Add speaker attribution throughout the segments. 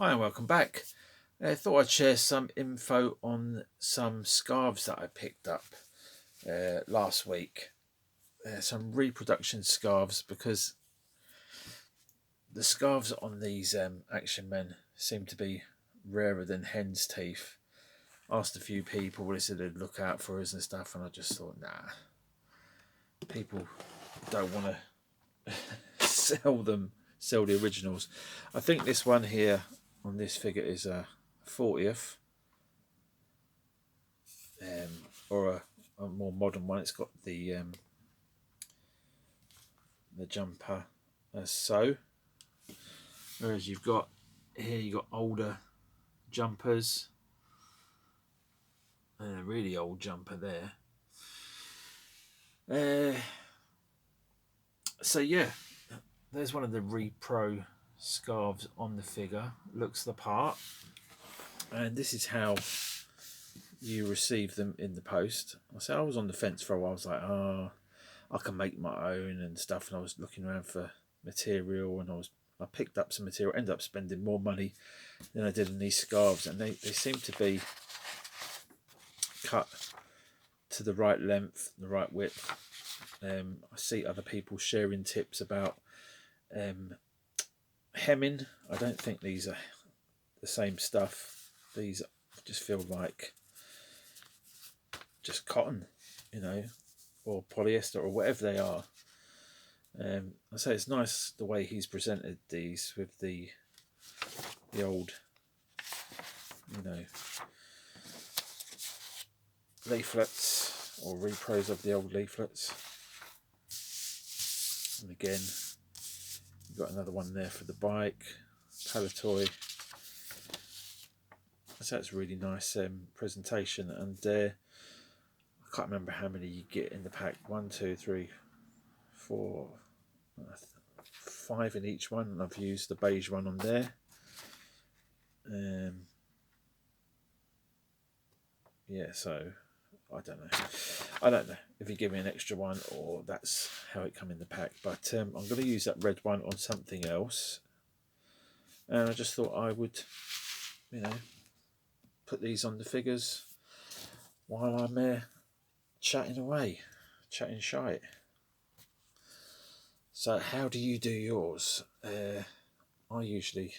Speaker 1: Hi and welcome back. I thought I'd share some info on some scarves that I picked up last week. Some reproduction scarves, because the scarves on these action men seem to be rarer than hen's teeth. Asked a few people, they said they'd look out for us and stuff, and I just thought, nah, people don't want to sell the originals. I think this one here on this figure is a 40th. Or a more modern one. It's got the jumper as so, whereas you've got older jumpers, a really old jumper there. So yeah, there's one of the repro scarves on the figure. Looks the part, and this is how you receive them in the post. I was on the fence for a while. I was like, I can make my own and stuff, and I was looking around for material, and I picked up some material, ended up spending more money than I did in these scarves, and they seem to be cut to the right length, the right width. I see other people sharing tips about hemming. I don't think these are the same stuff. These just feel like just cotton, or polyester or whatever they are. I say it's nice the way he's presented these with the old, leaflets or repros of the old leaflets. And again, you've got another one there for the bike, Palatoy. So that's really nice presentation, and I can't remember how many you get in the pack. 1, 2, 3, 4, 5 in each one, and I've used the beige one on there. Yeah, so I don't know if you give me an extra one or that's how it come in the pack, but I'm going to use that red one on something else, and I just thought I would put these on the figures while I'm chatting away, chatting shite. So how do you do yours? I usually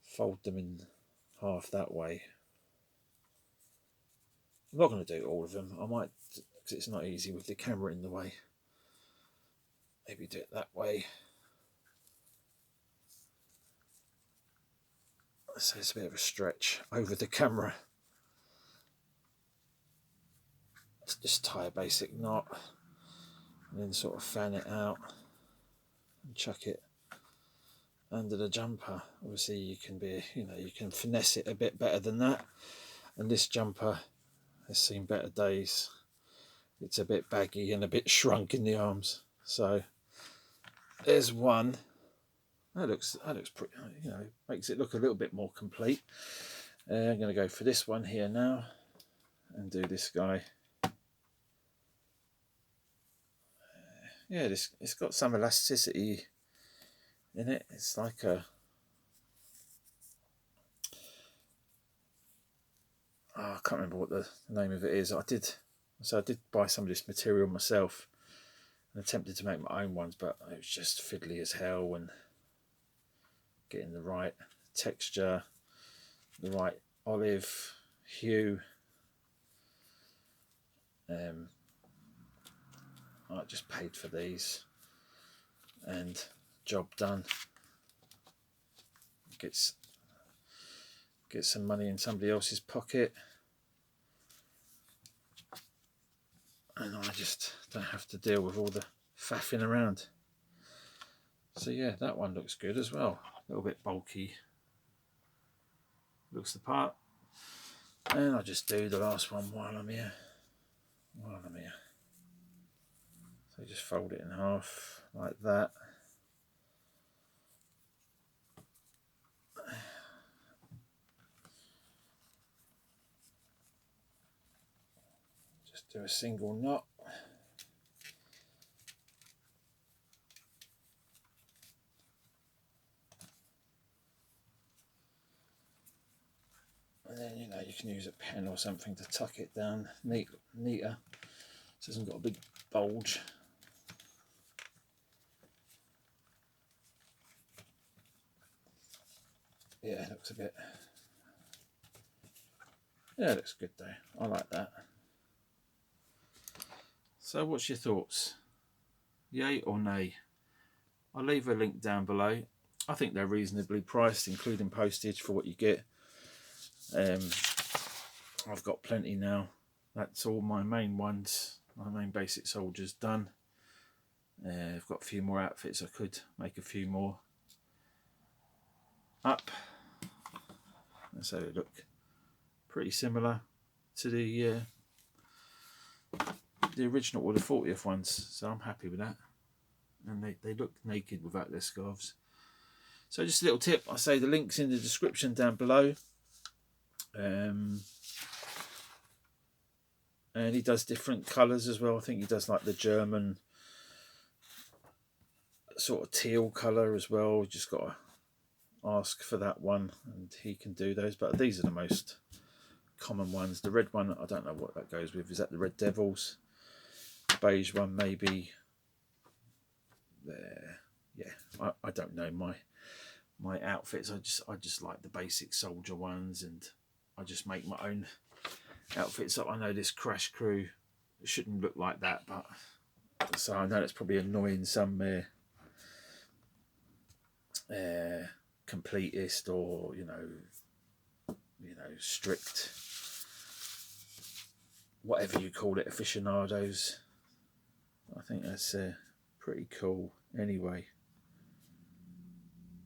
Speaker 1: fold them in half that way. I'm not going to do all of them. I might, because it's not easy with the camera in the way. Maybe do it that way. So it's a bit of a stretch over the camera. Just tie a basic knot and then sort of fan it out and chuck it under the jumper. Obviously you can you can finesse it a bit better than that, and this jumper has seen better days. It's a bit baggy and a bit shrunk in the arms. So there's one. That looks pretty, makes it look a little bit more complete. I'm going to go for this one here now and do this guy. Yeah, it's got some elasticity in it. It's like I can't remember what the name of it is. I did buy some of this material myself and attempted to make my own ones, but it was just fiddly as hell, and getting the right texture, the right olive hue. I just paid for these and job done. Get some money in somebody else's pocket, and I just don't have to deal with all the faffing around. So yeah, that one looks good as well. A little bit bulky, looks the part. And I'll just do the last one while I'm here. So just fold it in half like that. Just do a single knot. then, you know, you can use a pen or something to tuck it down neater, so it hasn't got a big bulge. Yeah, it looks a bit, yeah, it looks good though. I like that. So what's your thoughts? Yay or nay? I'll leave a link down below. I think they're reasonably priced, including postage, for what you get. I've got plenty now. That's all my main ones, my main basic soldiers done. I've got a few more outfits. I could make a few more up. So they look pretty similar to the original or the 40th ones. So I'm happy with that. And they look naked without their scarves. So just a little tip, I say the link's in the description down below. And he does different colours as well. I think he does like the German sort of teal colour as well. Just got to ask for that one and he can do those. But these are the most common ones. The red one, I don't know what that goes with. Is that the Red Devils? The beige one maybe. There. Yeah, I don't know my outfits. I just like the basic soldier ones, and I just make my own outfits up. I know this Crash Crew shouldn't look like that, but so I know that's probably annoying some completist or you know strict, whatever you call it, aficionados. I think that's pretty cool anyway.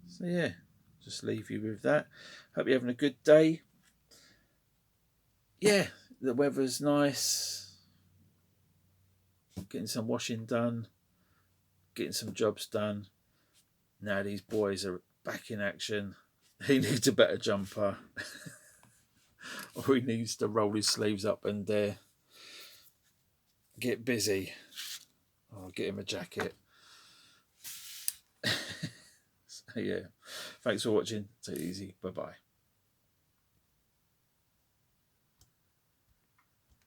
Speaker 1: So yeah, just leave you with that. Hope you're having a good day. Yeah, the weather's nice. Getting some washing done. Getting some jobs done. Now these boys are back in action. He needs a better jumper. Or he needs to roll his sleeves up and get busy. Or get him a jacket. So yeah, thanks for watching. Take it easy. Bye bye.